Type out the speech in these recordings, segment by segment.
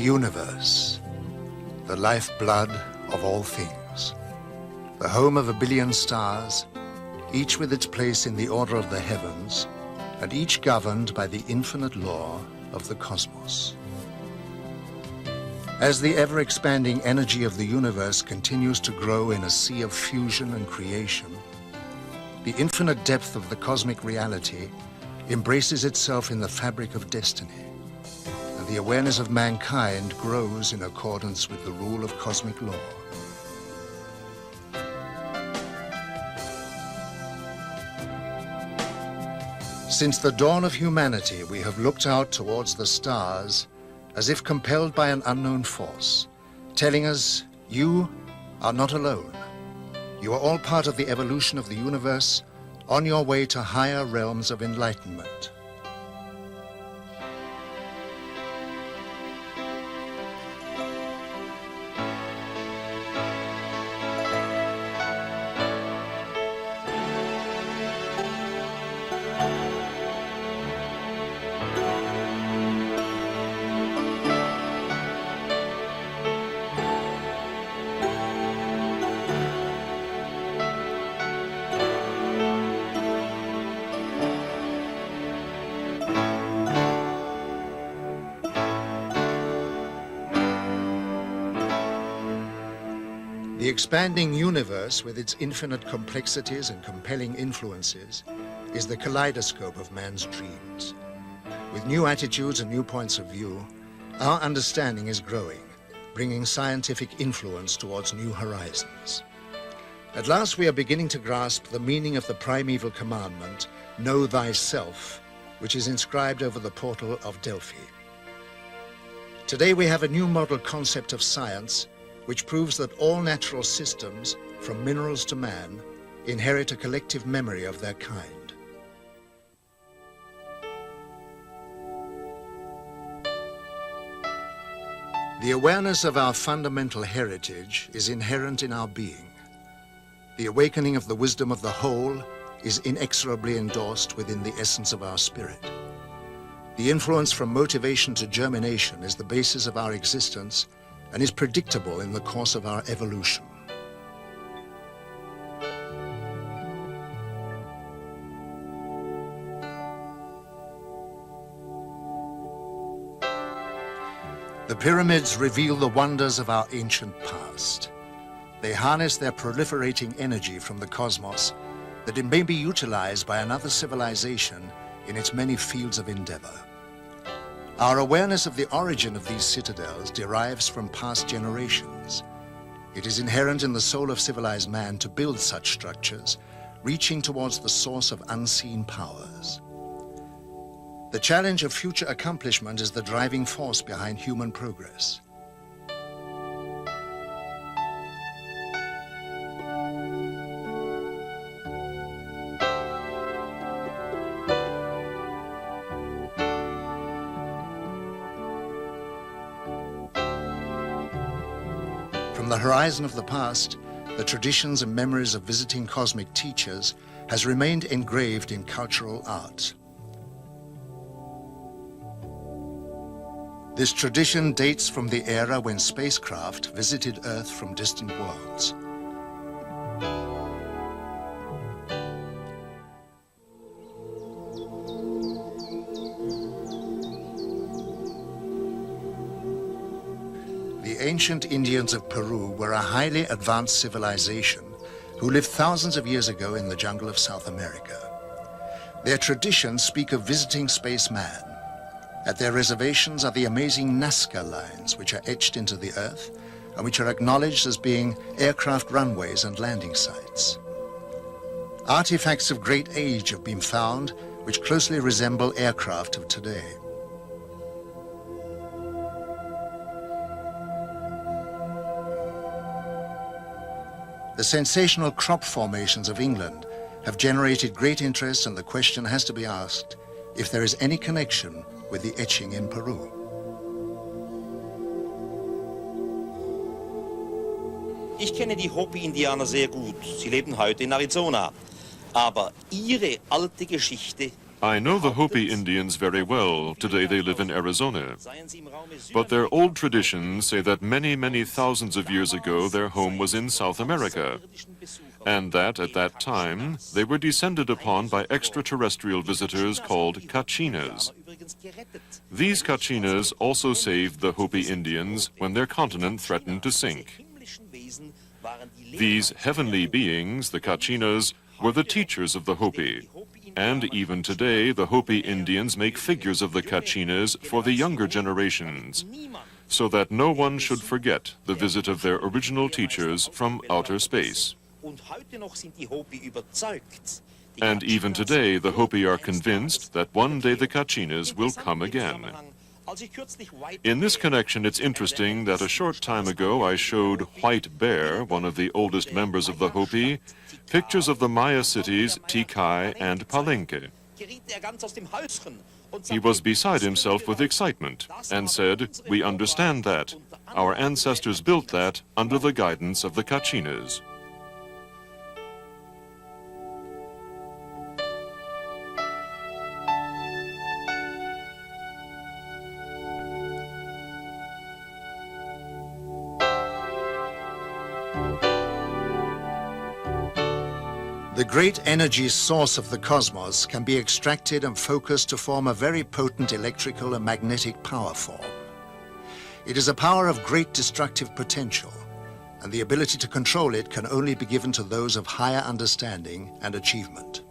universe, the lifeblood of all things, the home of a billion stars, each with its place in the order of the heavens, and each governed by the infinite law of the cosmos. As the ever-expanding energy of the universe continues to grow in a sea of fusion and creation, the infinite depth of the cosmic reality embraces itself in the fabric of destiny, and the awareness of mankind grows in accordance with the rule of cosmic law. Since the dawn of humanity, we have looked out towards the stars as if compelled by an unknown force, telling us, you are not alone. You are all part of the evolution of the universe, on your way to higher realms of enlightenment. The expanding universe, with its infinite complexities and compelling influences, is the kaleidoscope of man's dreams. With new attitudes and new points of view, our understanding is growing, bringing scientific influence towards new horizons. At last we are beginning to grasp the meaning of the primeval commandment, "Know thyself," which is inscribed over the portal of Delphi. Today we have a new model concept of science which proves that all natural systems, from minerals to man, inherit a collective memory of their kind. The awareness of our fundamental heritage is inherent in our being. The awakening of the wisdom of the whole is inexorably endorsed within the essence of our spirit. The influence from motivation to germination is the basis of our existence and is predictable in the course of our evolution. The pyramids reveal the wonders of our ancient past. They harness their proliferating energy from the cosmos that it may be utilized by another civilization in its many fields of endeavor. Our awareness of the origin of these citadels derives from past generations. It is inherent in the soul of civilized man to build such structures, reaching towards the source of unseen powers. The challenge of future accomplishment is the driving force behind human progress. From the horizon of the past, the traditions and memories of visiting cosmic teachers has remained engraved in cultural art. This tradition dates from the era when spacecraft visited Earth from distant worlds. The ancient Indians of Peru were a highly advanced civilization who lived thousands of years ago in the jungle of South America. Their traditions speak of visiting spaceman. At their reservations are the amazing Nazca lines, which are etched into the earth and which are acknowledged as being aircraft runways and landing sites. Artifacts of great age have been found which closely resemble aircraft of today. The sensational crop formations of England have generated great interest, and the question has to be asked if there is any connection with the etching in Peru. Ich kenne die Hopi-Indianer sehr gut. Sie leben heute in Arizona. Aber ihre alte Geschichte I know the Hopi Indians very well. Today they live in Arizona. But their old traditions say that many, many thousands of years ago their home was in South America, and that at that time they were descended upon by extraterrestrial visitors called Kachinas. These Kachinas also saved the Hopi Indians when their continent threatened to sink. These heavenly beings, the Kachinas, were the teachers of the Hopi. And even today, the Hopi Indians make figures of the Kachinas for the younger generations, so that no one should forget the visit of their original teachers from outer space. And even today, the Hopi are convinced that one day the Kachinas will come again. In this connection, it's interesting that a short time ago I showed White Bear, one of the oldest members of the Hopi, pictures of the Maya cities Tikal and Palenque. He was beside himself with excitement and said, "We understand that. Our ancestors built that under the guidance of the Kachinas." The great energy source of the cosmos can be extracted and focused to form a very potent electrical and magnetic power form. It is a power of great destructive potential, and the ability to control it can only be given to those of higher understanding and achievement.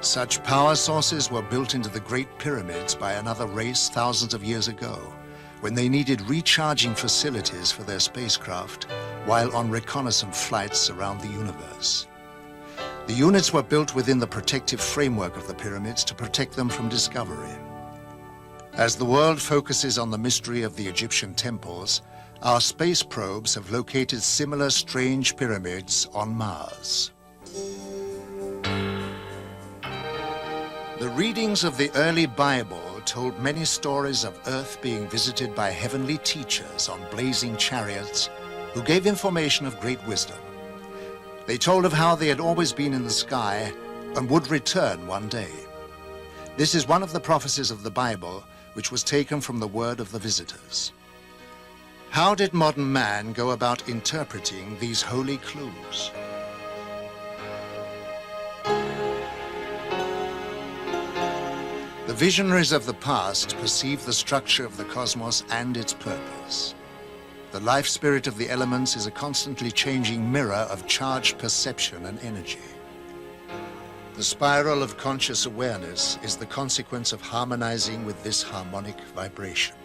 Such power sources were built into the Great Pyramids by another race thousands of years ago, when they needed recharging facilities for their spacecraft while on reconnaissance flights around the universe. The units were built within the protective framework of the pyramids to protect them from discovery. As the world focuses on the mystery of the Egyptian temples, our space probes have located similar strange pyramids on Mars. The readings of the early Bible told many stories of Earth being visited by heavenly teachers on blazing chariots who gave information of great wisdom. They told of how they had always been in the sky and would return one day. This is one of the prophecies of the Bible which was taken from the word of the visitors. How did modern man go about interpreting these holy clues? The visionaries of the past perceived the structure of the cosmos and its purpose. The life spirit of the elements is a constantly changing mirror of charged perception and energy. The spiral of conscious awareness is the consequence of harmonizing with this harmonic vibration.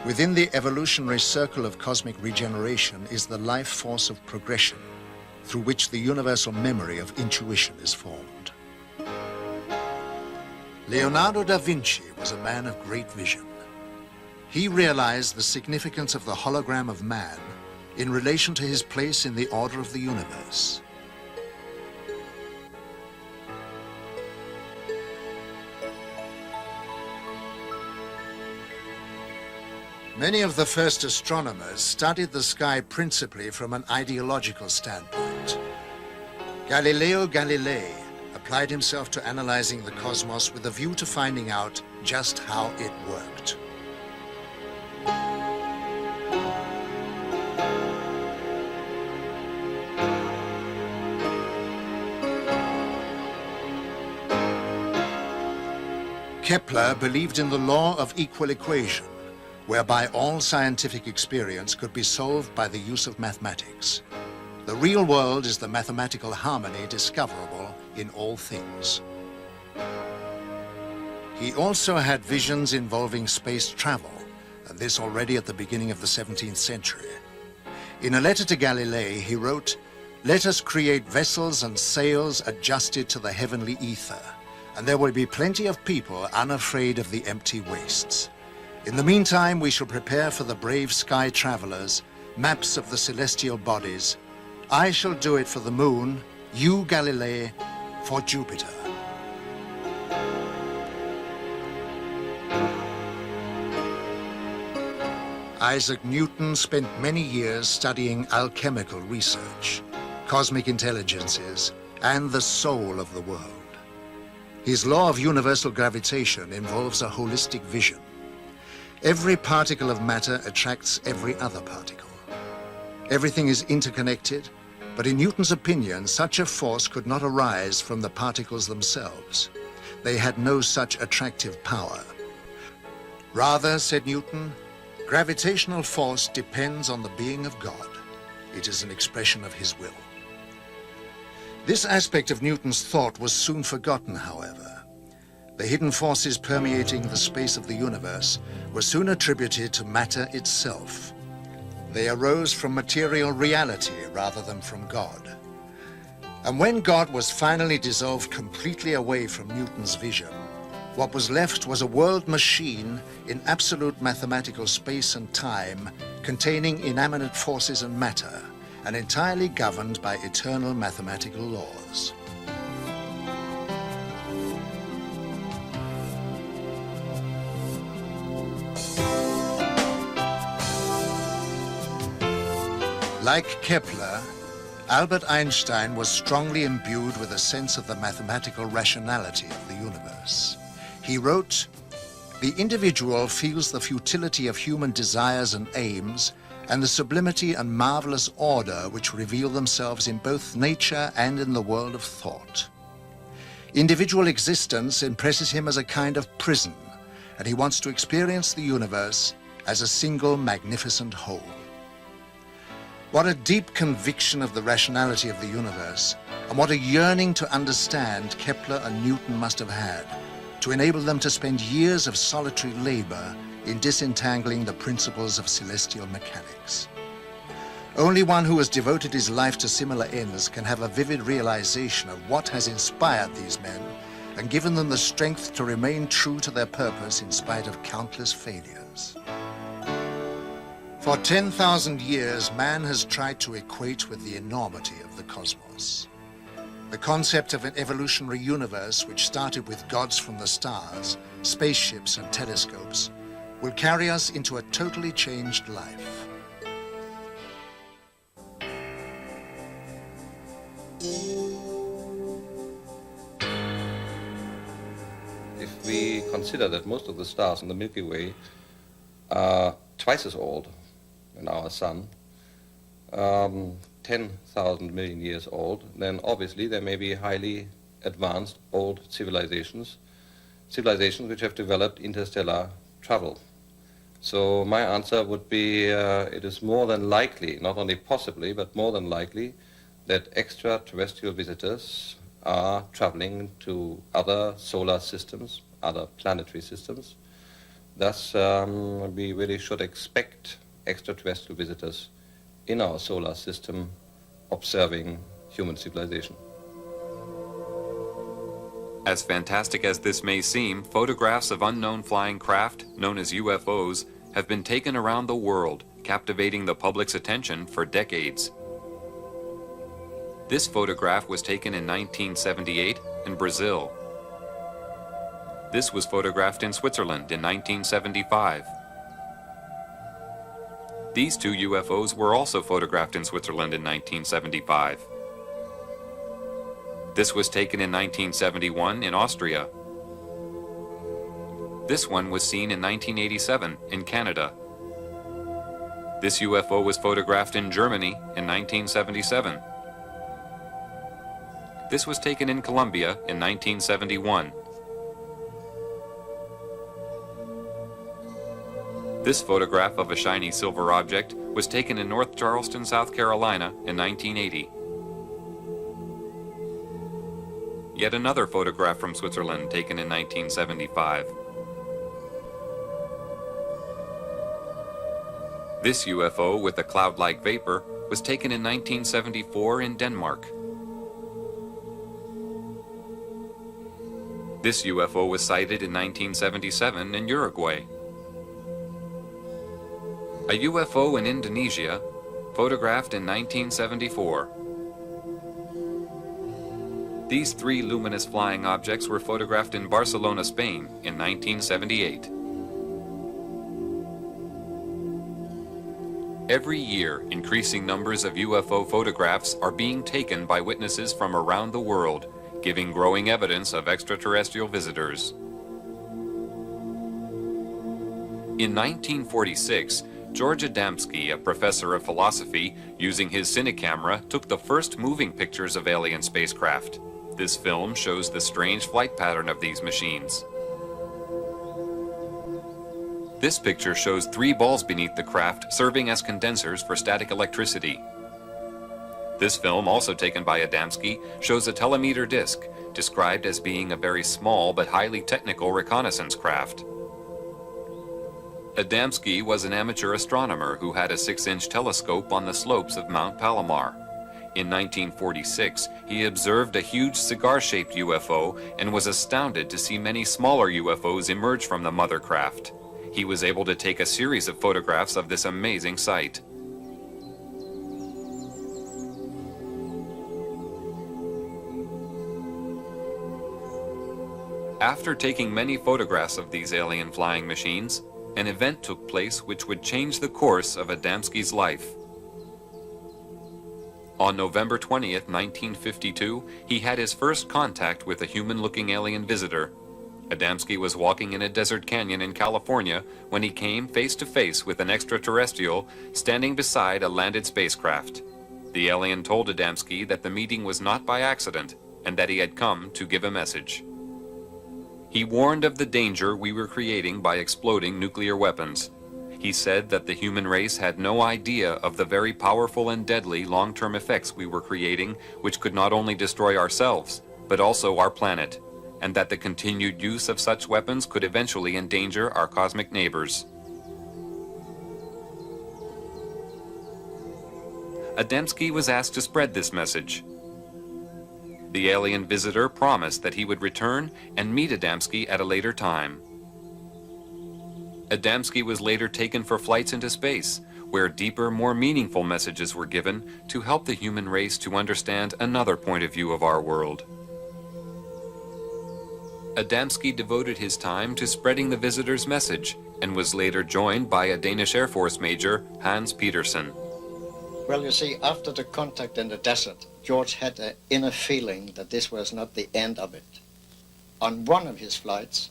Within the evolutionary circle of cosmic regeneration is the life force of progression, through which the universal memory of intuition is formed. Leonardo da Vinci was a man of great vision. He realized the significance of the hologram of man in relation to his place in the order of the universe. Many of the first astronomers studied the sky principally from an ideological standpoint. Galileo Galilei applied himself to analyzing the cosmos with a view to finding out just how it worked. Kepler believed in the law of equal equation, whereby all scientific experience could be solved by the use of mathematics. The real world is the mathematical harmony discoverable in all things. He also had visions involving space travel, and this already at the beginning of the 17th century. In a letter to Galilei, he wrote, "Let us create vessels and sails adjusted to the heavenly ether, and there will be plenty of people unafraid of the empty wastes. In the meantime, we shall prepare for the brave sky travelers maps of the celestial bodies. I shall do it for the moon, you, Galilei, for Jupiter." Isaac Newton spent many years studying alchemical research, cosmic intelligences, and the soul of the world. His law of universal gravitation involves a holistic vision. Every particle of matter attracts every other particle. Everything is interconnected, but in Newton's opinion, such a force could not arise from the particles themselves. They had no such attractive power. Rather, said Newton, gravitational force depends on the being of God. It is an expression of his will. This aspect of Newton's thought was soon forgotten, however. The hidden forces permeating the space of the universe were soon attributed to matter itself. They arose from material reality rather than from God. And when God was finally dissolved completely away from Newton's vision, what was left was a world machine in absolute mathematical space and time, containing inanimate forces and matter, and entirely governed by eternal mathematical laws. Like Kepler, Albert Einstein was strongly imbued with a sense of the mathematical rationality of the universe. He wrote, "The individual feels the futility of human desires and aims, and the sublimity and marvelous order which reveal themselves in both nature and in the world of thought. Individual existence impresses him as a kind of prison, and he wants to experience the universe as a single magnificent whole." What a deep conviction of the rationality of the universe, and what a yearning to understand Kepler and Newton must have had to enable them to spend years of solitary labor in disentangling the principles of celestial mechanics. Only one who has devoted his life to similar ends can have a vivid realization of what has inspired these men and given them the strength to remain true to their purpose in spite of countless failures. For 10,000 years, man has tried to equate with the enormity of the cosmos. The concept of an evolutionary universe, which started with gods from the stars, spaceships and telescopes, will carry us into a totally changed life. If we consider that most of the stars in the Milky Way are twice as old in our sun, 10,000 million years old, then obviously there may be highly advanced old civilizations which have developed interstellar travel. So my answer would be it is more than likely, not only possibly, but more than likely, that extraterrestrial visitors are traveling to other solar systems, other planetary systems. Thus, we really should expect extraterrestrial visitors in our solar system observing human civilization. As fantastic as this may seem, photographs of unknown flying craft, known as UFOs, have been taken around the world, captivating the public's attention for decades. This photograph was taken in 1978 in Brazil. This was photographed in Switzerland in 1975. These two UFOs were also photographed in Switzerland in 1975. This was taken in 1971 in Austria. This one was seen in 1987 in Canada. This UFO was photographed in Germany in 1977. This was taken in Colombia in 1971. This photograph of a shiny silver object was taken in North Charleston, South Carolina in 1980. Yet another photograph from Switzerland taken in 1975. This UFO with a cloud-like vapor was taken in 1974 in Denmark. This UFO was sighted in 1977 in Uruguay. A UFO in Indonesia, photographed in 1974. These three luminous flying objects were photographed in Barcelona, Spain in 1978. Every year, increasing numbers of UFO photographs are being taken by witnesses from around the world, giving growing evidence of extraterrestrial visitors. In 1946, George Adamski, a professor of philosophy, using his cinecamera, took the first moving pictures of alien spacecraft. This film shows the strange flight pattern of these machines. This picture shows 3 balls beneath the craft serving as condensers for static electricity. This film, also taken by Adamski, shows a telemeter disc, described as being a very small but highly technical reconnaissance craft. Adamski was an amateur astronomer who had a 6-inch telescope on the slopes of Mount Palomar. In 1946, he observed a huge cigar-shaped UFO and was astounded to see many smaller UFOs emerge from the mother craft. He was able to take a series of photographs of this amazing sight. After taking many photographs of these alien flying machines, an event took place which would change the course of Adamski's life. On November 20th, 1952, he had his first contact with a human-looking alien visitor. Adamski was walking in a desert canyon in California when he came face-to-face with an extraterrestrial standing beside a landed spacecraft. The alien told Adamski that the meeting was not by accident and that he had come to give a message. He warned of the danger we were creating by exploding nuclear weapons. He said that the human race had no idea of the very powerful and deadly long-term effects we were creating, which could not only destroy ourselves, but also our planet, and that the continued use of such weapons could eventually endanger our cosmic neighbors. Adamski was asked to spread this message. The alien visitor promised that he would return and meet Adamski at a later time. Adamski was later taken for flights into space, where deeper, more meaningful messages were given to help the human race to understand another point of view of our world. Adamski devoted his time to spreading the visitor's message and was later joined by a Danish Air Force Major, Hans Petersen. Well, you see, after the contact in the desert, George had an inner feeling that this was not the end of it. On one of his flights,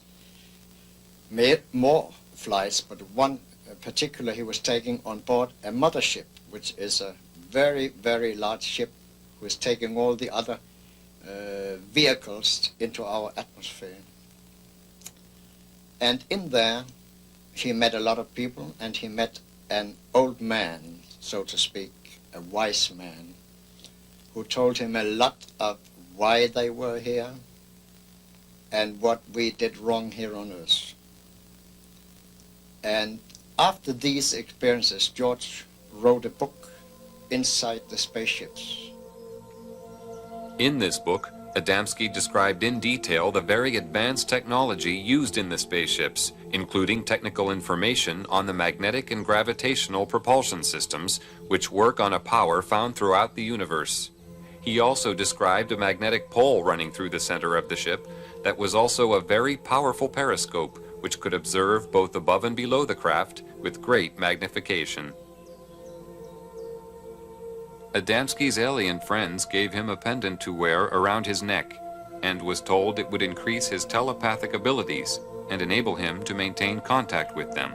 made more flights, but one particular he was taking on board a mothership, which is a very, very large ship who is taking all the other vehicles into our atmosphere. And in there, he met a lot of people, and he met an old man, so to speak, a wise man, who told him a lot of why they were here and what we did wrong here on Earth. And after these experiences, George wrote a book, Inside the Spaceships. In this book, Adamski described in detail the very advanced technology used in the spaceships, including technical information on the magnetic and gravitational propulsion systems, which work on a power found throughout the universe. He also described a magnetic pole running through the center of the ship that was also a very powerful periscope, which could observe both above and below the craft with great magnification. Adamski's alien friends gave him a pendant to wear around his neck and was told it would increase his telepathic abilities and enable him to maintain contact with them.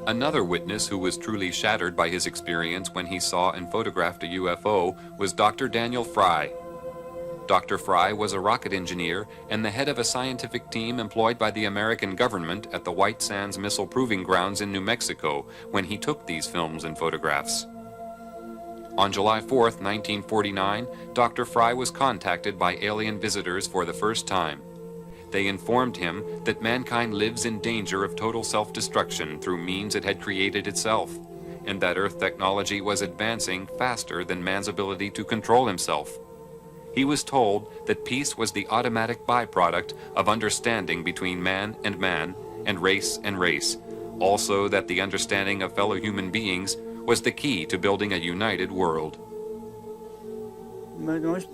Another witness who was truly shattered by his experience when he saw and photographed a UFO was Dr. Daniel Fry. Dr. Fry was a rocket engineer and the head of a scientific team employed by the American government at the White Sands Missile Proving Grounds in New Mexico when he took these films and photographs. On July 4th, 1949, Dr. Fry was contacted by alien visitors for the first time. They informed him that mankind lives in danger of total self-destruction through means it had created itself, and that Earth technology was advancing faster than man's ability to control himself. He was told that peace was the automatic byproduct of understanding between man and race, also that the understanding of fellow human beings was the key to building a united world. The most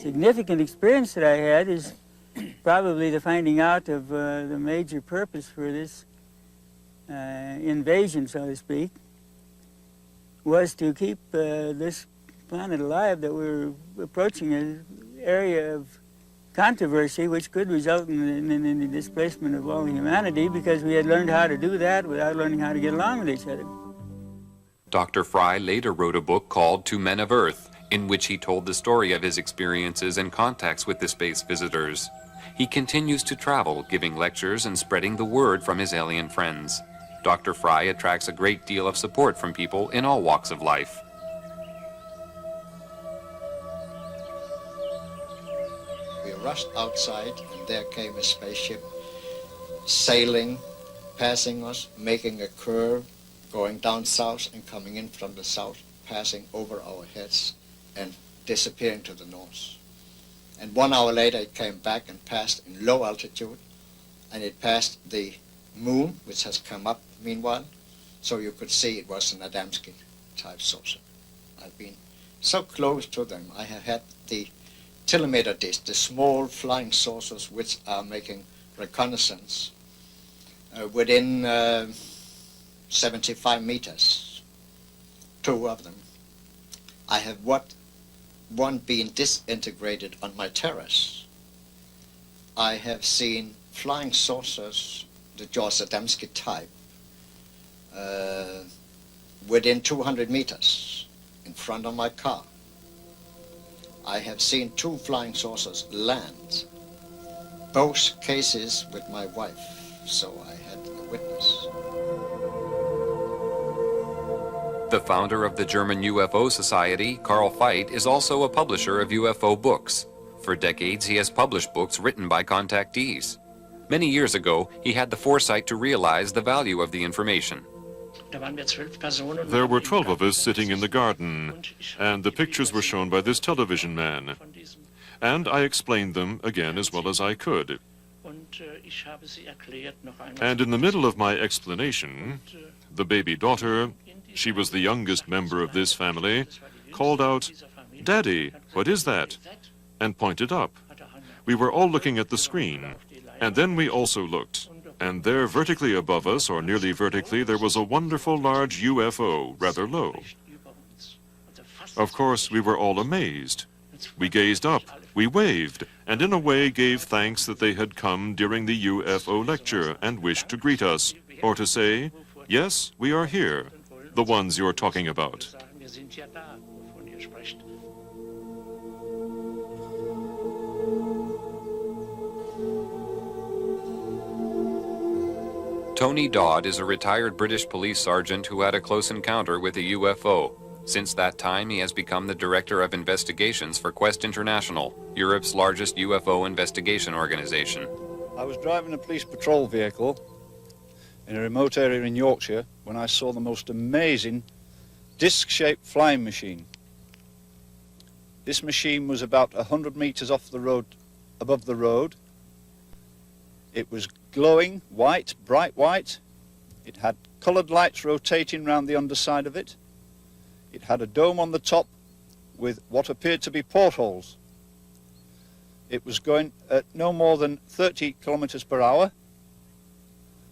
significant experience that I had is probably the finding out of the major purpose for this invasion, so to speak, was to keep this planet alive, that we were approaching an area of controversy which could result in the displacement of all humanity, because we had learned how to do that without learning how to get along with each other. Dr. Fry later wrote a book called To Men of Earth, in which he told the story of his experiences and contacts with the space visitors. He continues to travel, giving lectures and spreading the word from his alien friends. Dr. Fry attracts a great deal of support from people in all walks of life. We rushed outside, and there came a spaceship sailing, passing us, making a curve, going down south and coming in from the south, passing over our heads and disappearing to the north. And 1 hour later it came back and passed in low altitude, and it passed the moon, which has come up meanwhile, so you could see it was an Adamski type saucer. I've been so close to them. I have had the telemeter disk, the small flying saucers which are making reconnaissance within 75 meters, 2 of them. I have one being disintegrated on my terrace. I have seen flying saucers, the George Adamski type, within 200 meters in front of my car. I have seen 2 flying saucers land, both cases with my wife, so I had a witness. The founder of the German UFO Society, Carl Veit, is also a publisher of UFO books. For decades, he has published books written by contactees. Many years ago, he had the foresight to realize the value of the information. There were 12 of us sitting in the garden, and the pictures were shown by this television man. And I explained them again as well as I could. And in the middle of my explanation, the baby daughter, she was the youngest member of this family, called out, "Daddy, what is that?" and pointed up. We were all looking at the screen, and then we also looked. And there, vertically above us, or nearly vertically, there was a wonderful large UFO, rather low. Of course, we were all amazed. We gazed up, we waved, and in a way gave thanks that they had come during the UFO lecture and wished to greet us, or to say, "Yes, we are here, the ones you're talking about." Tony Dodd is a retired British police sergeant who had a close encounter with a UFO. Since that time, he has become the director of investigations for Quest International, Europe's largest UFO investigation organization. I was driving a police patrol vehicle in a remote area in Yorkshire when I saw the most amazing disc-shaped flying machine. This machine was about 100 meters off the road, above the road. It was glowing white, bright white. It had coloured lights rotating round the underside of it. It had a dome on the top with what appeared to be portholes. It was going at no more than 30 kilometers per hour.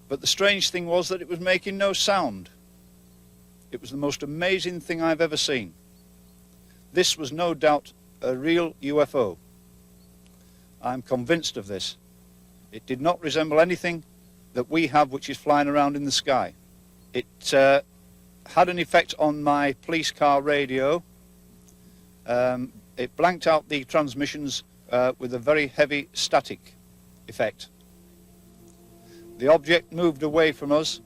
But the strange thing was that it was making no sound. It was the most amazing thing I've ever seen. This was no doubt a real UFO. I'm convinced of this. It did not resemble anything that we have which is flying around in the sky. It had an effect on my police car radio. It blanked out the transmissions with a very heavy static effect. The object moved away from us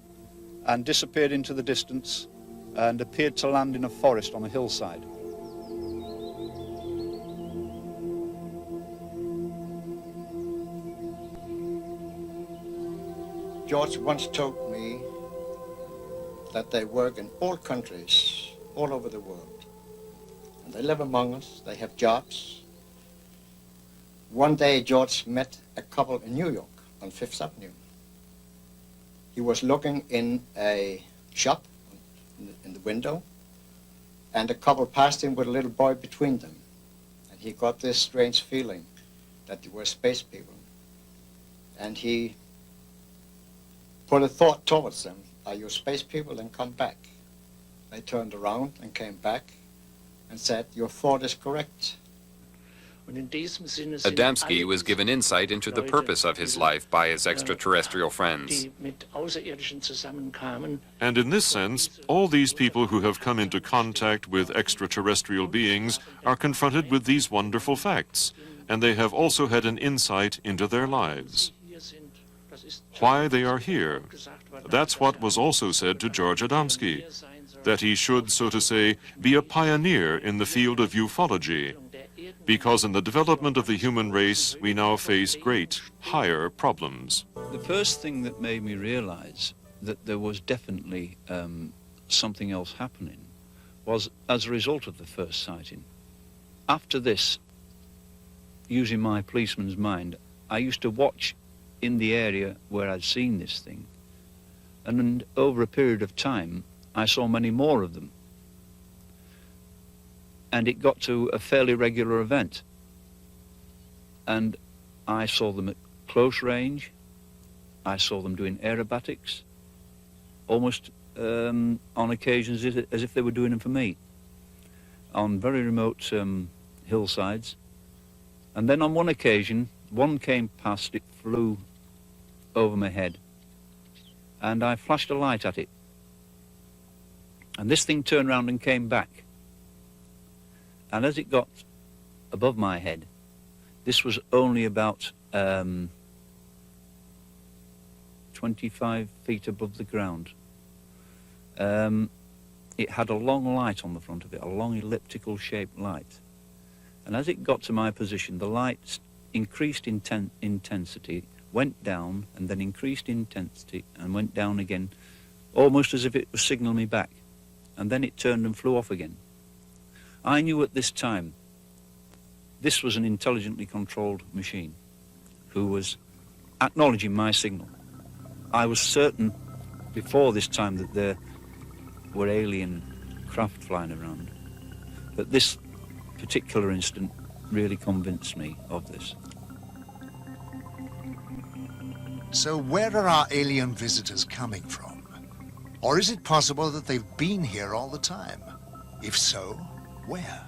and disappeared into the distance and appeared to land in a forest on a hillside. George once told me that they work in all countries, all over the world. And they live among us, they have jobs. One day George met a couple in New York on Fifth Avenue. He was looking in a shop in the window, and a couple passed him with a little boy between them. And he got this strange feeling that they were space people. And he put a thought towards them: are you space people? Then come back. They turned around and came back, and said, your thought is correct. Adamski was given insight into the purpose of his life by his extraterrestrial friends. And in this sense, all these people who have come into contact with extraterrestrial beings are confronted with these wonderful facts, and they have also had an insight into their lives. Why they are here. That's what was also said to George Adamski, that he should, so to say, be a pioneer in the field of ufology, because in the development of the human race, we now face great, higher problems. The first thing that made me realize that there was definitely something else happening was as a result of the first sighting. After this, using my policeman's mind, I used to watch in the area where I'd seen this thing, and over a period of time, I saw many more of them. And it got to a fairly regular event. And I saw them at close range. I saw them doing aerobatics, almost on occasions as if they were doing them for me, on very remote hillsides. And then on one occasion, one came past, it flew over my head, and I flashed a light at it. And this thing turned round and came back. And as it got above my head, this was only about 25 feet above the ground. It had a long light on the front of it, a long elliptical shaped light. And as it got to my position, the light increased in intensity, went down, and then increased intensity and went down again, almost as if it was signaling me back. And then it turned and flew off again. I knew at this time this was an intelligently controlled machine who was acknowledging my signal. I was certain before this time that there were alien craft flying around, but this particular incident really convinced me of this. So where are our alien visitors coming from? Or is it possible that they've been here all the time? If so, where?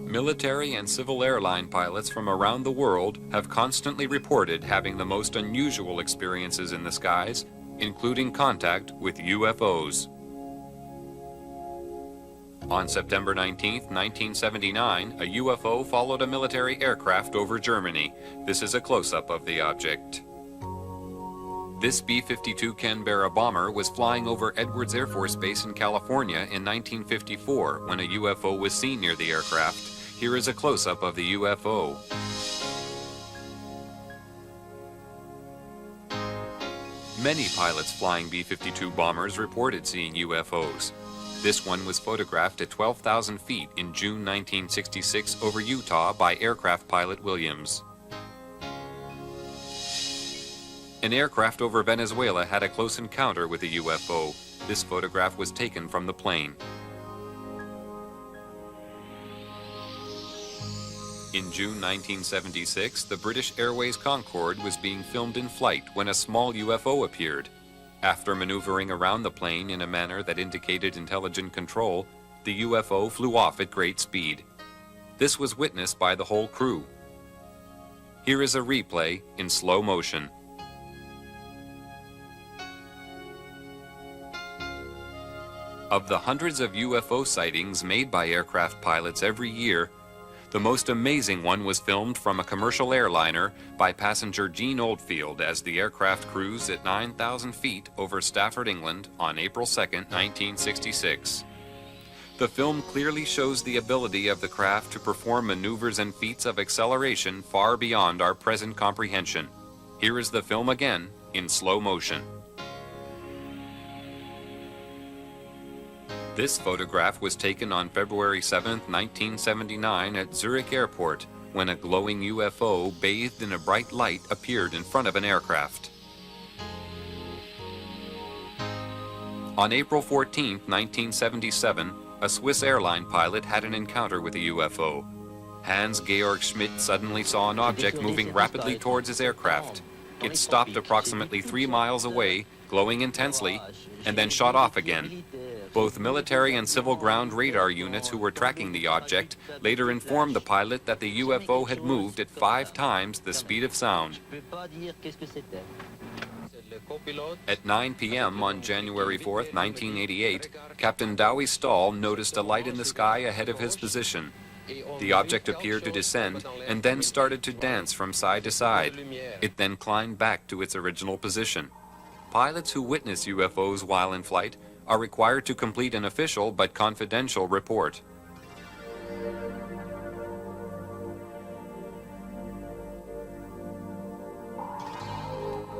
Military and civil airline pilots from around the world have constantly reported having the most unusual experiences in the skies, including contact with UFOs. On September 19, 1979, a UFO followed a military aircraft over Germany. This is a close-up of the object. This B-52 Canberra bomber was flying over Edwards Air Force Base in California in 1954 when a UFO was seen near the aircraft. Here is a close-up of the UFO. Many pilots flying B-52 bombers reported seeing UFOs. This one was photographed at 12,000 feet in June 1966 over Utah by aircraft pilot Williams. An aircraft over Venezuela had a close encounter with a UFO. This photograph was taken from the plane. In June 1976, the British Airways Concorde was being filmed in flight when a small UFO appeared. After maneuvering around the plane in a manner that indicated intelligent control, the UFO flew off at great speed. This was witnessed by the whole crew. Here is a replay in slow motion. Of the hundreds of UFO sightings made by aircraft pilots every year, the most amazing one was filmed from a commercial airliner by passenger Gene Oldfield as the aircraft cruised at 9,000 feet over Stafford, England on April 2, 1966. The film clearly shows the ability of the craft to perform maneuvers and feats of acceleration far beyond our present comprehension. Here is the film again in slow motion. This photograph was taken on February 7, 1979 at Zurich Airport when a glowing UFO bathed in a bright light appeared in front of an aircraft. On April 14, 1977, a Swiss airline pilot had an encounter with a UFO. Hans-Georg Schmidt suddenly saw an object moving rapidly towards his aircraft. It stopped approximately 3 miles away, glowing intensely, and then shot off again. Both military and civil ground radar units who were tracking the object later informed the pilot that the UFO had moved at 5 times the speed of sound. At 9 p.m. on January 4th, 1988, Captain Dowie Stahl noticed a light in the sky ahead of his position. The object appeared to descend and then started to dance from side to side. It then climbed back to its original position. Pilots who witness UFOs while in flight are required to complete an official but confidential report.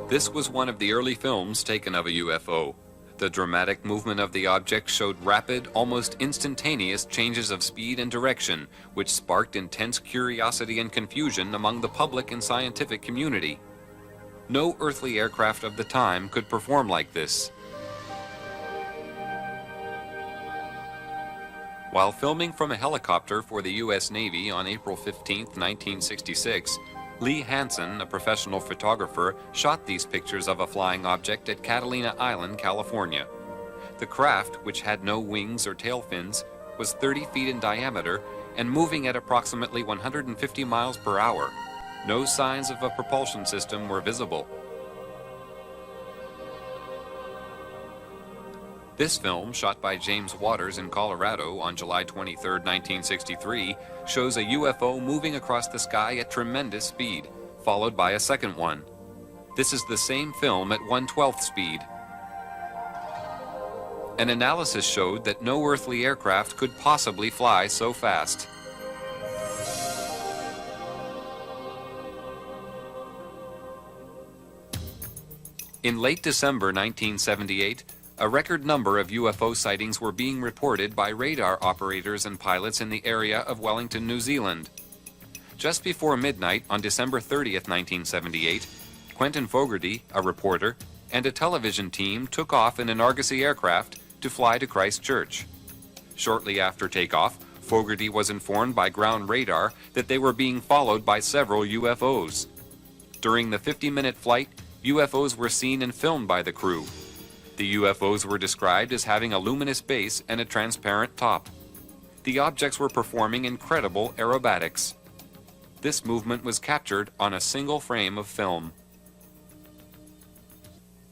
This was one of the early films taken of a UFO. The dramatic movement of the object showed rapid, almost instantaneous changes of speed and direction, which sparked intense curiosity and confusion among the public and scientific community. No earthly aircraft of the time could perform like this. While filming from a helicopter for the U.S. Navy on April 15, 1966, Lee Hansen, a professional photographer, shot these pictures of a flying object at Catalina Island, California. The craft, which had no wings or tail fins, was 30 feet in diameter and moving at approximately 150 miles per hour. No signs of a propulsion system were visible. This film, shot by James Waters in Colorado on July 23, 1963, shows a UFO moving across the sky at tremendous speed, followed by a second one. This is the same film at 1/12th speed. An analysis showed that no earthly aircraft could possibly fly so fast. In late December 1978, a record number of UFO sightings were being reported by radar operators and pilots in the area of Wellington, New Zealand. Just before midnight on December 30th, 1978, Quentin Fogarty, a reporter, and a television team took off in an Argosy aircraft to fly to Christchurch. Shortly after takeoff, Fogarty was informed by ground radar that they were being followed by several UFOs. During the 50-minute flight, UFOs were seen and filmed by the crew. The UFOs were described as having a luminous base and a transparent top. The objects were performing incredible aerobatics. This movement was captured on a single frame of film.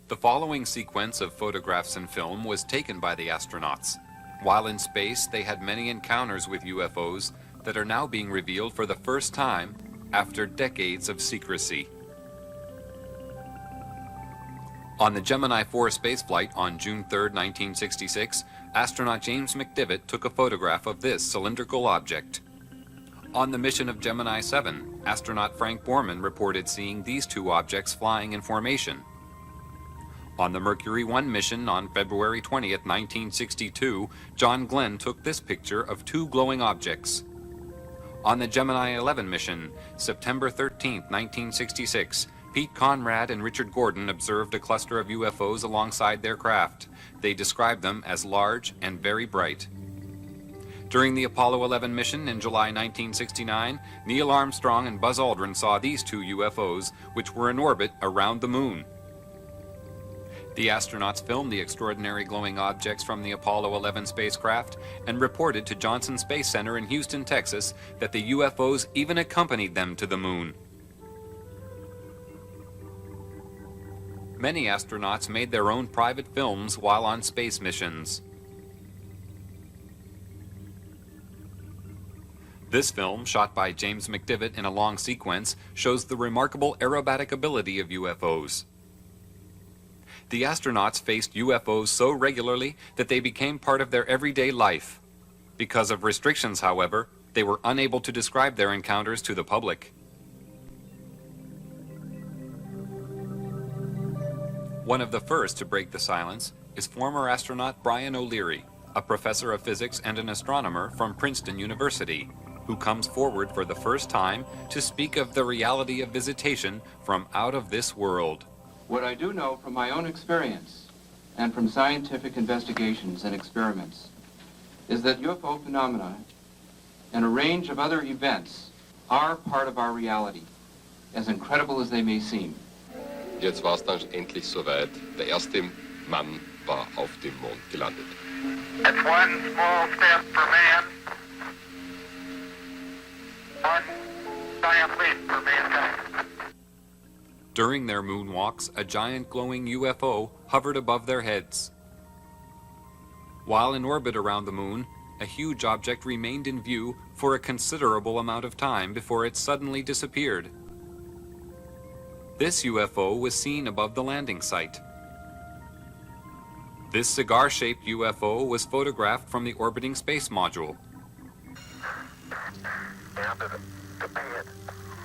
The following sequence of photographs and film was taken by the astronauts. While in space, they had many encounters with UFOs that are now being revealed for the first time after decades of secrecy. On the Gemini 4 spaceflight on June 3, 1966, astronaut James McDivitt took a photograph of this cylindrical object. On the mission of Gemini 7, astronaut Frank Borman reported seeing these two objects flying in formation. On the Mercury 1 mission on February 20, 1962, John Glenn took this picture of two glowing objects. On the Gemini 11 mission, September 13, 1966, Pete Conrad and Richard Gordon observed a cluster of UFOs alongside their craft. They described them as large and very bright. During the Apollo 11 mission in July 1969, Neil Armstrong and Buzz Aldrin saw these two UFOs, which were in orbit around the moon. The astronauts filmed the extraordinary glowing objects from the Apollo 11 spacecraft and reported to Johnson Space Center in Houston, Texas, that the UFOs even accompanied them to the moon. Many astronauts made their own private films while on space missions. This film, shot by James McDivitt in a long sequence, shows the remarkable aerobatic ability of UFOs. The astronauts faced UFOs so regularly that they became part of their everyday life. Because of restrictions, however, they were unable to describe their encounters to the public. One of the first to break the silence is former astronaut Brian O'Leary, a professor of physics and an astronomer from Princeton University, who comes forward for the first time to speak of the reality of visitation from out of this world. What I do know from my own experience and from scientific investigations and experiments is that UFO phenomena and a range of other events are part of our reality, as incredible as they may seem. Jetzt war es dann endlich soweit. Der erste Mann war auf dem Mond gelandet. That's one small step for man, one giant leap for mankind. During their moonwalks, a giant glowing UFO hovered above their heads. While in orbit around the moon, a huge object remained in view for a considerable amount of time before it suddenly disappeared. This UFO was seen above the landing site. This cigar-shaped UFO was photographed from the orbiting space module. Down to the pad.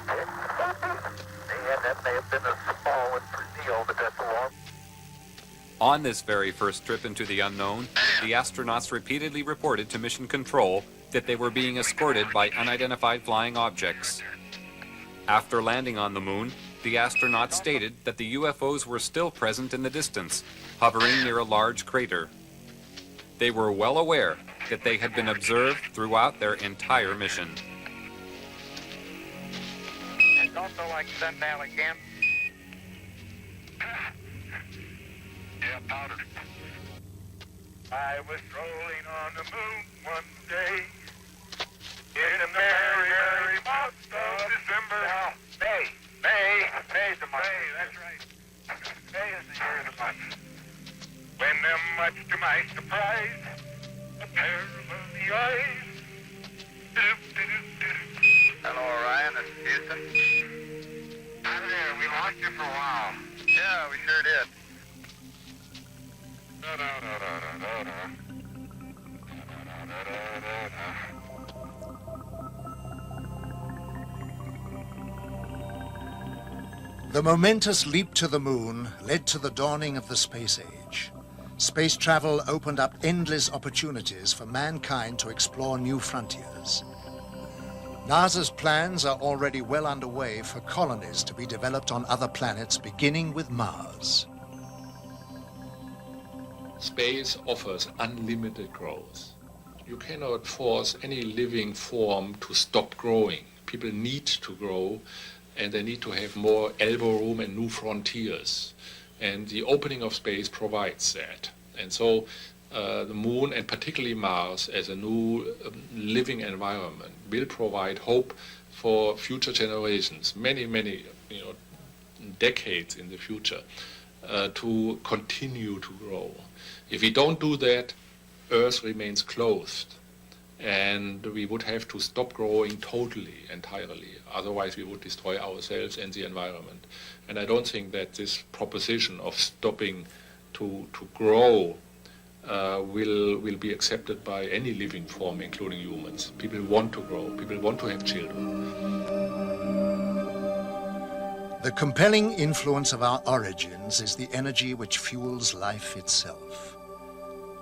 And that may have been a small one for Neil, but that's a long. On this very first trip into the unknown, the astronauts repeatedly reported to Mission Control that they were being escorted by unidentified flying objects. After landing on the moon, the astronauts stated that the UFOs were still present in the distance, hovering near a large crater. They were well aware that they had been observed throughout their entire mission. It's also like sundown again. Yeah, powder. I was strolling on the moon one day in a merry, merry month of December. No, May. May's the month. May, that's right. May is the year of the month. When, much to my surprise, a pair of lovely eyes. Hello, Ryan. This is Houston. Hi there. We lost you for a while. Yeah, we sure did. The momentous leap to the moon led to the dawning of the space age. Space travel opened up endless opportunities for mankind to explore new frontiers. NASA's plans are already well underway for colonies to be developed on other planets, beginning with Mars. Space offers unlimited growth. You cannot force any living form to stop growing. People need to grow, and they need to have more elbow room and new frontiers. And the opening of space provides that. And so the moon, and particularly Mars, as a new living environment, will provide hope for future generations, many decades in the future, to continue to grow. If we don't do that, Earth remains closed, and we would have to stop growing totally, entirely. Otherwise, we would destroy ourselves and the environment. And I don't think that this proposition of stopping to grow will be accepted by any living form, including humans. People want to grow. People want to have children. The compelling influence of our origins is the energy which fuels life itself.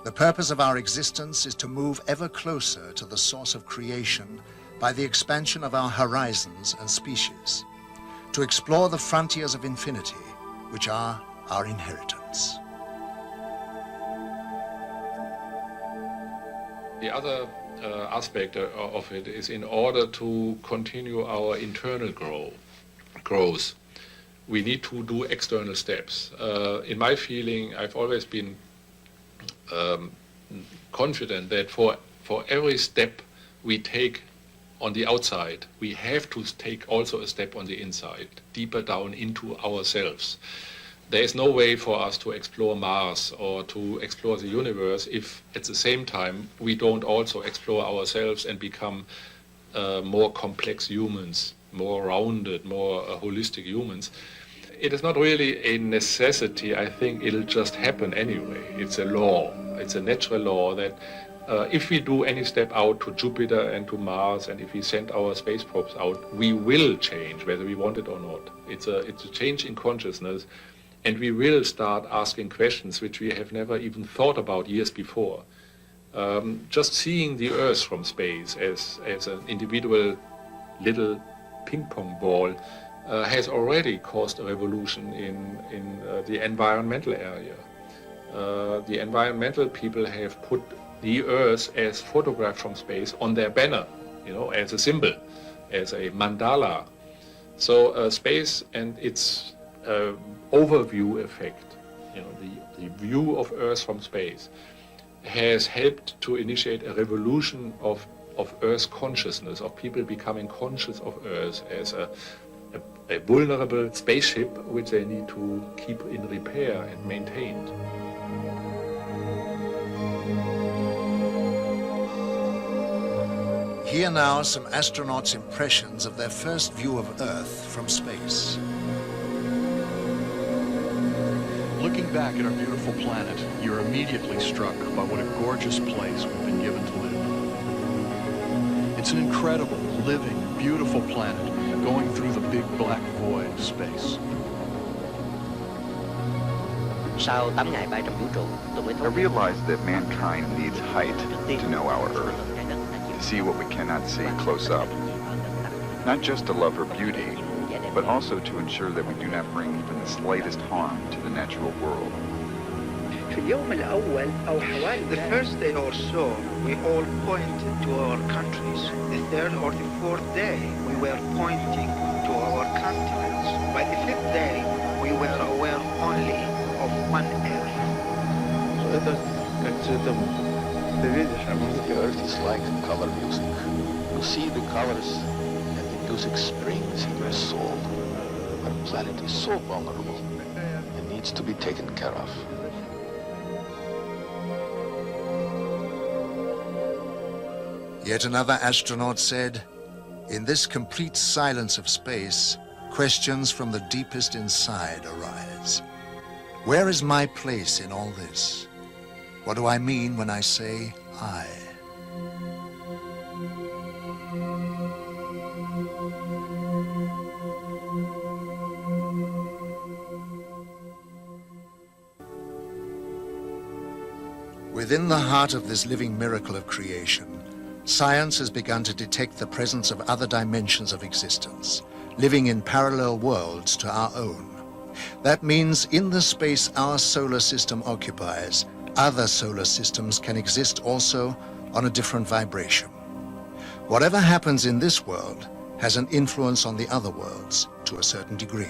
The purpose of our existence is to move ever closer to the source of creation by the expansion of our horizons and species, to explore the frontiers of infinity, which are our inheritance. The other aspect of it is, in order to continue our internal growth, we need to do external steps. In my feeling, I've always been confident that for every step we take on the outside, we have to take also a step on the inside, deeper down into ourselves. There is no way for us to explore Mars or to explore the universe if at the same time we don't also explore ourselves and become more complex humans, more rounded, more holistic humans. It is not really a necessity. I think it'll just happen anyway. It's a law. It's a natural law that if we do any step out to Jupiter and to Mars, and if we send our space probes out, we will change, whether we want it or not. It's a change in consciousness, and we will start asking questions which we have never even thought about years before. Just seeing the Earth from space as an individual little ping pong ball has already caused a revolution in the environmental area. The environmental people have put the Earth as photographed from space on their banner, as a symbol, as a mandala. So space and its overview effect, the view of Earth from space, has helped to initiate a revolution of Earth's consciousness, of people becoming conscious of Earth as a vulnerable spaceship which they need to keep in repair and maintained. Here now some astronauts' impressions of their first view of Earth from space. Looking back at our beautiful planet, you're immediately struck by what a gorgeous place we've been given to live. It's an incredible, living, beautiful planet going through the big black void of space. Sau 8 ngày bay trong vũ trụ, tôi mới I realized that mankind needs height to know our Earth, to see what we cannot see close up. Not just to love her beauty, but also to ensure that we do not bring even the slightest harm to the natural world. The first day or so, we all pointed to our countries. The third or the fourth day, we were pointing to our continents. By the fifth day, we were aware only of one Earth. The Earth is like color music. You see the colors and the music springs in your soul. Our planet is so vulnerable and needs to be taken care of. Yet another astronaut said, "In this complete silence of space, questions from the deepest inside arise. Where is my place in all this? What do I mean when I say I?" Within the heart of this living miracle of creation, science has begun to detect the presence of other dimensions of existence, living in parallel worlds to our own. That means in the space our solar system occupies, other solar systems can exist also on a different vibration. Whatever happens in this world has an influence on the other worlds to a certain degree.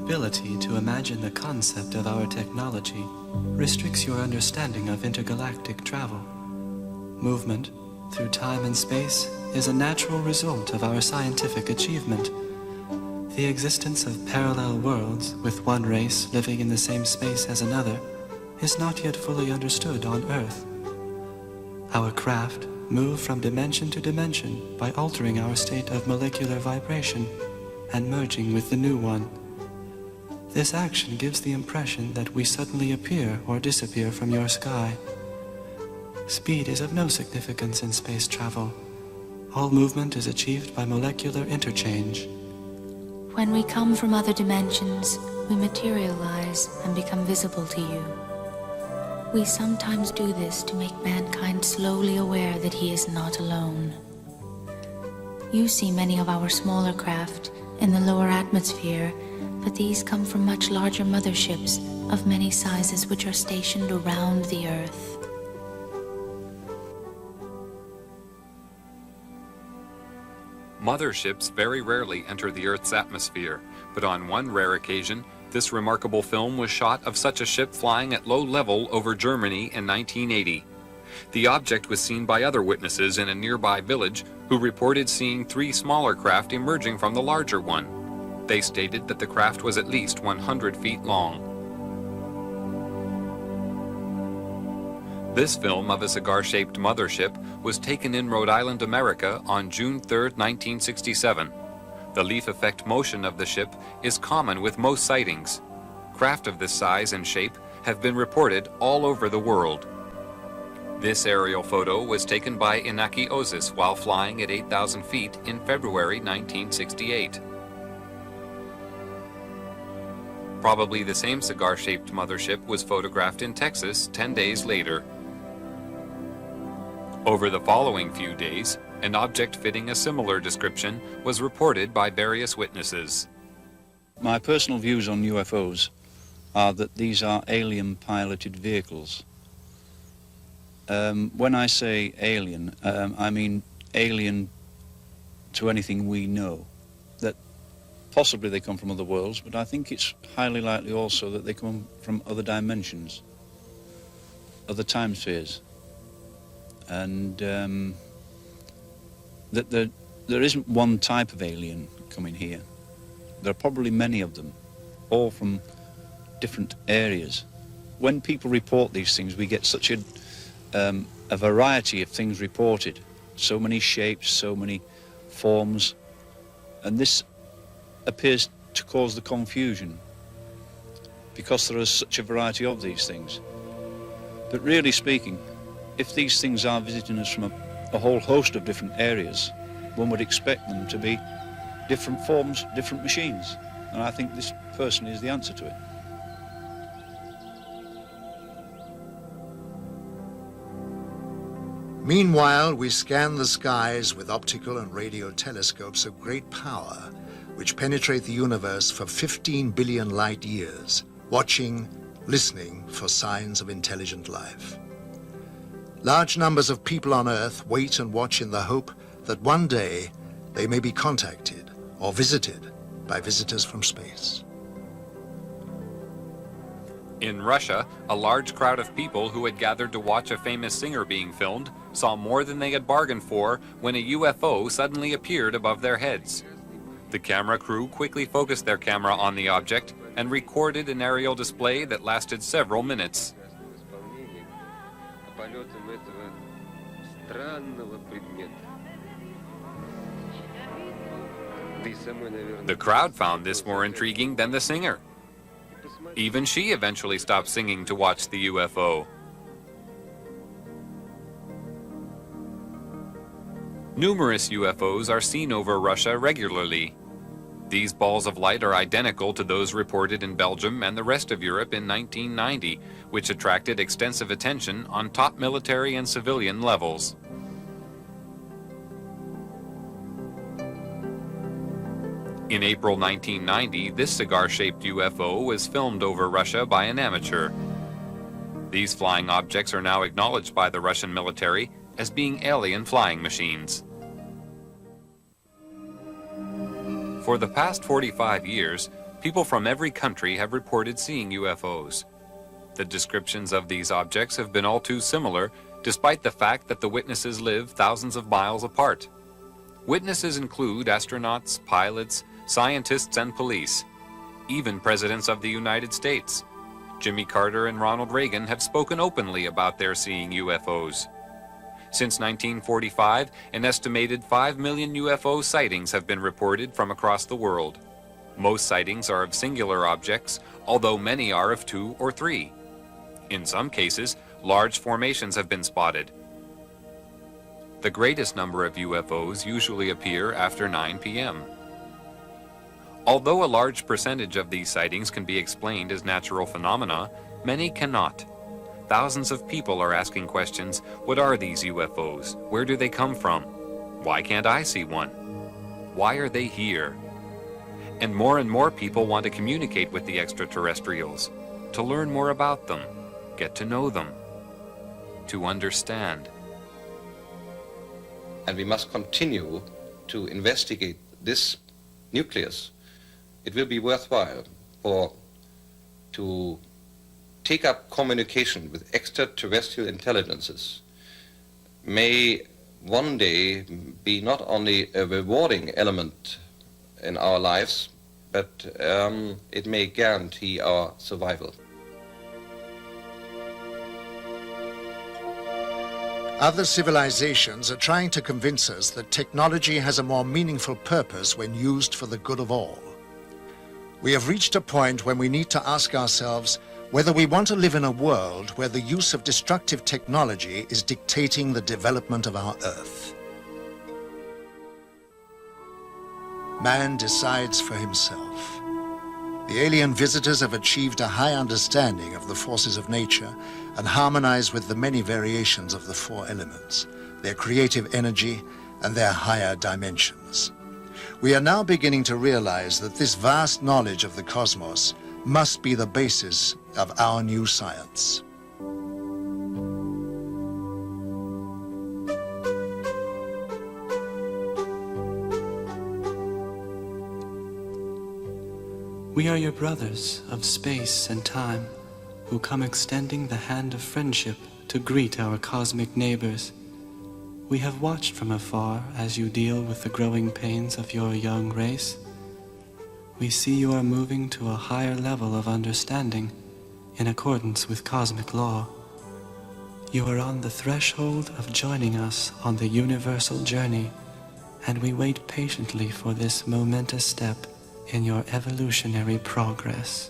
Ability to imagine the concept of our technology restricts your understanding of intergalactic travel. Movement through time and space is a natural result of our scientific achievement. The existence of parallel worlds with one race living in the same space as another is not yet fully understood on Earth. Our craft move from dimension to dimension by altering our state of molecular vibration and merging with the new one. This action gives the impression that we suddenly appear or disappear from your sky. Speed is of no significance in space travel. All movement is achieved by molecular interchange. When we come from other dimensions, we materialize and become visible to you. We sometimes do this to make mankind slowly aware that he is not alone. You see many of our smaller craft in the lower atmosphere, but these come from much larger motherships of many sizes which are stationed around the Earth. Motherships very rarely enter the Earth's atmosphere, but on one rare occasion, this remarkable film was shot of such a ship flying at low level over Germany in 1980. The object was seen by other witnesses in a nearby village who reported seeing 3 smaller craft emerging from the larger one. They stated that the craft was at least 100 feet long. This film of a cigar-shaped mothership was taken in Rhode Island, America on June 3, 1967. The leaf effect motion of the ship is common with most sightings. Craft of this size and shape have been reported all over the world. This aerial photo was taken by Inaki Ozis while flying at 8,000 feet in February 1968. Probably the same cigar-shaped mothership was photographed in Texas 10 days later. Over the following few days, an object fitting a similar description was reported by various witnesses. My personal views on UFOs are that these are alien-piloted vehicles. When I say alien, I mean alien to anything we know. That possibly they come from other worlds, but I think it's highly likely also that they come from other dimensions, other time spheres, and that there isn't one type of alien coming here. There are probably many of them, all from different areas. When people report these things, we get such a variety of things reported, so many shapes, so many forms, and this appears to cause the confusion because there is such a variety of these things. But really speaking, if these things are visiting us from a whole host of different areas, one would expect them to be different forms, different machines. And I think this person is the answer to it. Meanwhile, we scan the skies with optical and radio telescopes of great power, which penetrate the universe for 15 billion light years, watching, listening for signs of intelligent life. Large numbers of people on Earth wait and watch in the hope that one day they may be contacted or visited by visitors from space. In Russia, a large crowd of people who had gathered to watch a famous singer being filmed saw more than they had bargained for when a UFO suddenly appeared above their heads. The camera crew quickly focused their camera on the object and recorded an aerial display that lasted several minutes. The crowd found this more intriguing than the singer. Even she eventually stopped singing to watch the UFO. Numerous UFOs are seen over Russia regularly. These balls of light are identical to those reported in Belgium and the rest of Europe in 1990, which attracted extensive attention on top military and civilian levels. In April 1990, this cigar-shaped UFO was filmed over Russia by an amateur. These flying objects are now acknowledged by the Russian military as being alien flying machines. For the past 45 years, people from every country have reported seeing UFOs. The descriptions of these objects have been all too similar, despite the fact that the witnesses live thousands of miles apart. Witnesses include astronauts, pilots, scientists, and police. Even presidents of the United States. Jimmy Carter and Ronald Reagan have spoken openly about their seeing UFOs. Since 1945, an estimated 5 million UFO sightings have been reported from across the world. Most sightings are of singular objects, although many are of 2 or 3. In some cases, large formations have been spotted. The greatest number of UFOs usually appear after 9 p.m. Although a large percentage of these sightings can be explained as natural phenomena, many cannot. Thousands of people are asking questions: what are these UFOs? Where do they come from? Why can't I see one? Why are they here? And more people want to communicate with the extraterrestrials, to learn more about them, get to know them, to understand. And we must continue to investigate this nucleus. It will be worthwhile to take up communication with extraterrestrial intelligences. May one day be not only a rewarding element in our lives, but it may guarantee our survival. Other civilizations are trying to convince us that technology has a more meaningful purpose when used for the good of all. We have reached a point when we need to ask ourselves whether we want to live in a world where the use of destructive technology is dictating the development of our Earth. Man decides for himself. The alien visitors have achieved a high understanding of the forces of nature and harmonize with the many variations of the 4 elements, their creative energy, and their higher dimensions. We are now beginning to realize that this vast knowledge of the cosmos must be the basis of our new science. We are your brothers of space and time, who come extending the hand of friendship to greet our cosmic neighbors. We have watched from afar as you deal with the growing pains of your young race. We see you are moving to a higher level of understanding in accordance with cosmic law. You are on the threshold of joining us on the universal journey, and we wait patiently for this momentous step in your evolutionary progress.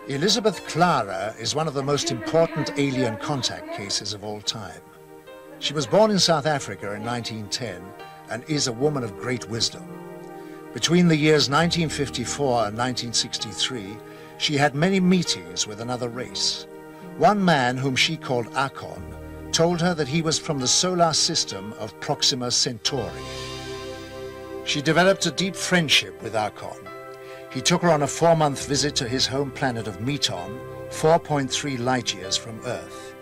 Elizabeth Clara is one of the most important alien contact cases of all time. She was born in South Africa in 1910 and is a woman of great wisdom. Between the years 1954 and 1963, she had many meetings with another race. One man, whom she called Akon, told her that he was from the solar system of Proxima Centauri. She developed a deep friendship with Akon. He took her on a 4-month visit to his home planet of Meton, 4.3 light years from Earth.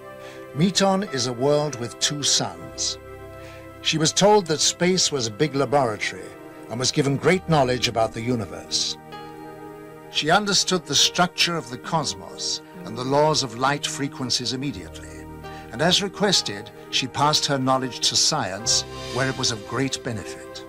Meton is a world with 2 suns. She was told that space was a big laboratory and was given great knowledge about the universe. She understood the structure of the cosmos and the laws of light frequencies immediately, and as requested, she passed her knowledge to science, where it was of great benefit.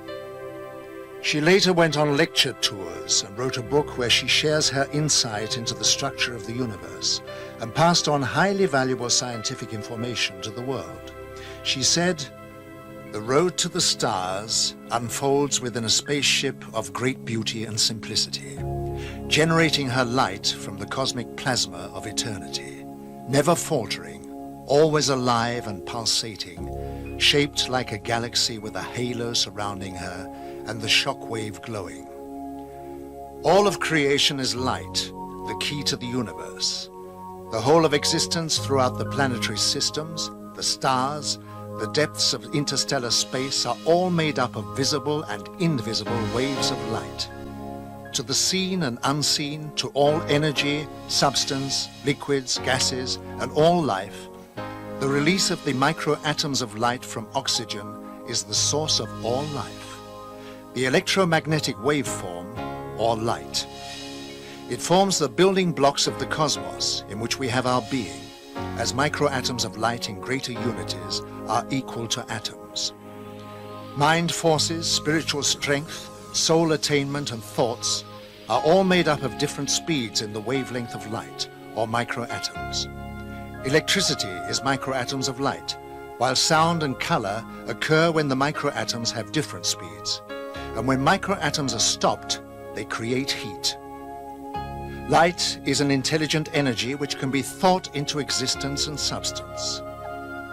She later went on lecture tours and wrote a book where she shares her insight into the structure of the universe and passed on highly valuable scientific information to the world. She said, "The road to the stars unfolds within a spaceship of great beauty and simplicity, generating her light from the cosmic plasma of eternity, never faltering, always alive and pulsating, shaped like a galaxy with a halo surrounding her and the shock wave glowing. All of creation is light, the key to the universe. The whole of existence throughout the planetary systems, the stars, the depths of interstellar space are all made up of visible and invisible waves of light. To the seen and unseen, to all energy, substance, liquids, gases, and all life, the release of the microatoms of light from oxygen is the source of all life. The electromagnetic waveform, or light. It forms the building blocks of the cosmos in which we have our being, as microatoms of light in greater unities are equal to atoms. Mind forces, spiritual strength, soul attainment, and thoughts are all made up of different speeds in the wavelength of light, or microatoms. Electricity is microatoms of light, while sound and color occur when the microatoms have different speeds. And when microatoms are stopped, they create heat. Light is an intelligent energy which can be thought into existence and substance.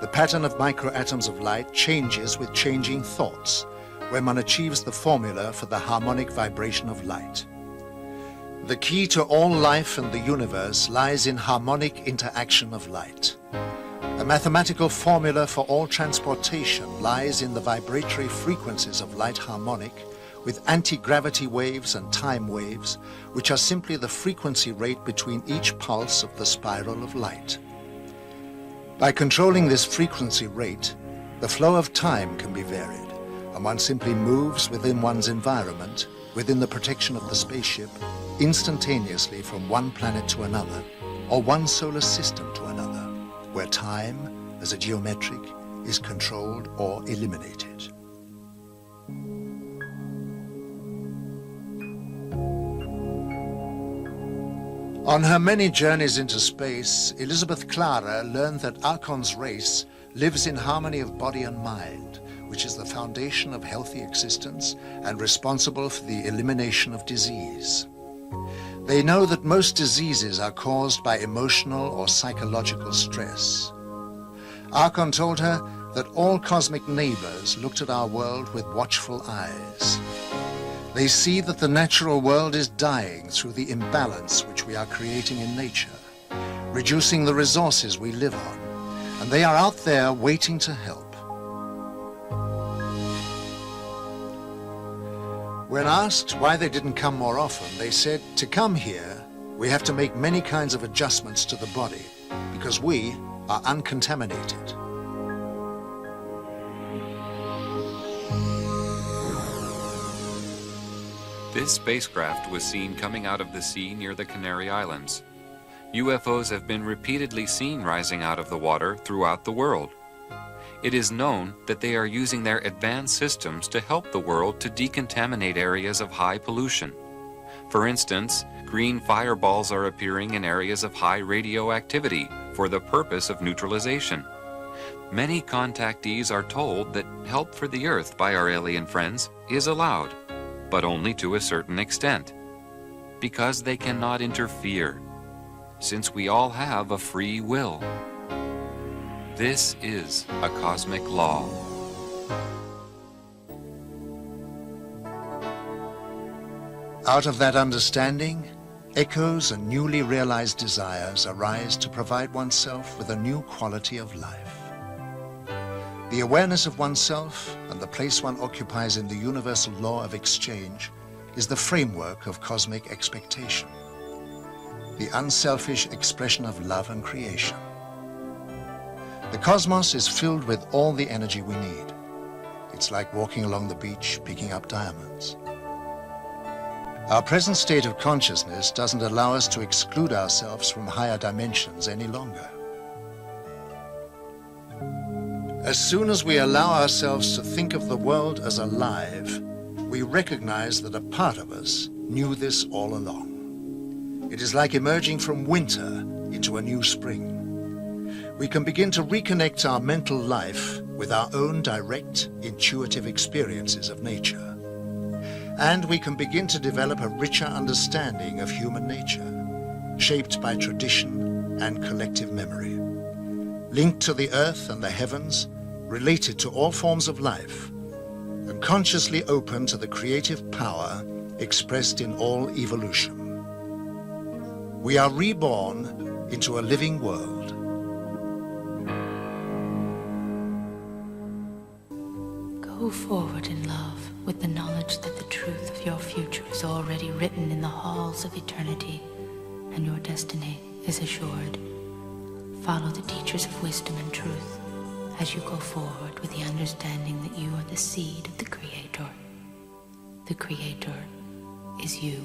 The pattern of microatoms of light changes with changing thoughts, when one achieves the formula for the harmonic vibration of light. The key to all life and the universe lies in harmonic interaction of light. The mathematical formula for all transportation lies in the vibratory frequencies of light harmonic, with anti-gravity waves and time waves, which are simply the frequency rate between each pulse of the spiral of light. By controlling this frequency rate, the flow of time can be varied, and one simply moves within one's environment, within the protection of the spaceship, instantaneously from one planet to another, or one solar system to another, where time, as a geometric, is controlled or eliminated. On her many journeys into space, Elizabeth Clara learned that Akon's race lives in harmony of body and mind, which is the foundation of healthy existence and responsible for the elimination of disease. They know that most diseases are caused by emotional or psychological stress. Akon told her that all cosmic neighbors looked at our world with watchful eyes. They see that the natural world is dying through the imbalance which we are creating in nature, reducing the resources we live on, and they are out there waiting to help. When asked why they didn't come more often, they said, to come here, we have to make many kinds of adjustments to the body, because we are uncontaminated. This spacecraft was seen coming out of the sea near the Canary Islands. UFOs have been repeatedly seen rising out of the water throughout the world. It is known that they are using their advanced systems to help the world to decontaminate areas of high pollution. For instance, green fireballs are appearing in areas of high radioactivity for the purpose of neutralization. Many contactees are told that help for the Earth by our alien friends is allowed, but only to a certain extent, because they cannot interfere, since we all have a free will. This is a cosmic law. Out of that understanding, echoes and newly realized desires arise to provide oneself with a new quality of life. The awareness of oneself and the place one occupies in the universal law of exchange is the framework of cosmic expectation, the unselfish expression of love and creation. The cosmos is filled with all the energy we need. It's like walking along the beach picking up diamonds. Our present state of consciousness doesn't allow us to exclude ourselves from higher dimensions any longer. As soon as we allow ourselves to think of the world as alive, we recognize that a part of us knew this all along. It is like emerging from winter into a new spring. We can begin to reconnect our mental life with our own direct, intuitive experiences of nature. And we can begin to develop a richer understanding of human nature, shaped by tradition and collective memory, linked to the earth and the heavens, related to all forms of life, and consciously open to the creative power expressed in all evolution. We are reborn into a living world. Go forward in love with the knowledge that the truth of your future is already written in the halls of eternity, and your destiny is assured. Follow the teachers of wisdom and truth as you go forward with the understanding that you are the seed of the Creator. The Creator is you.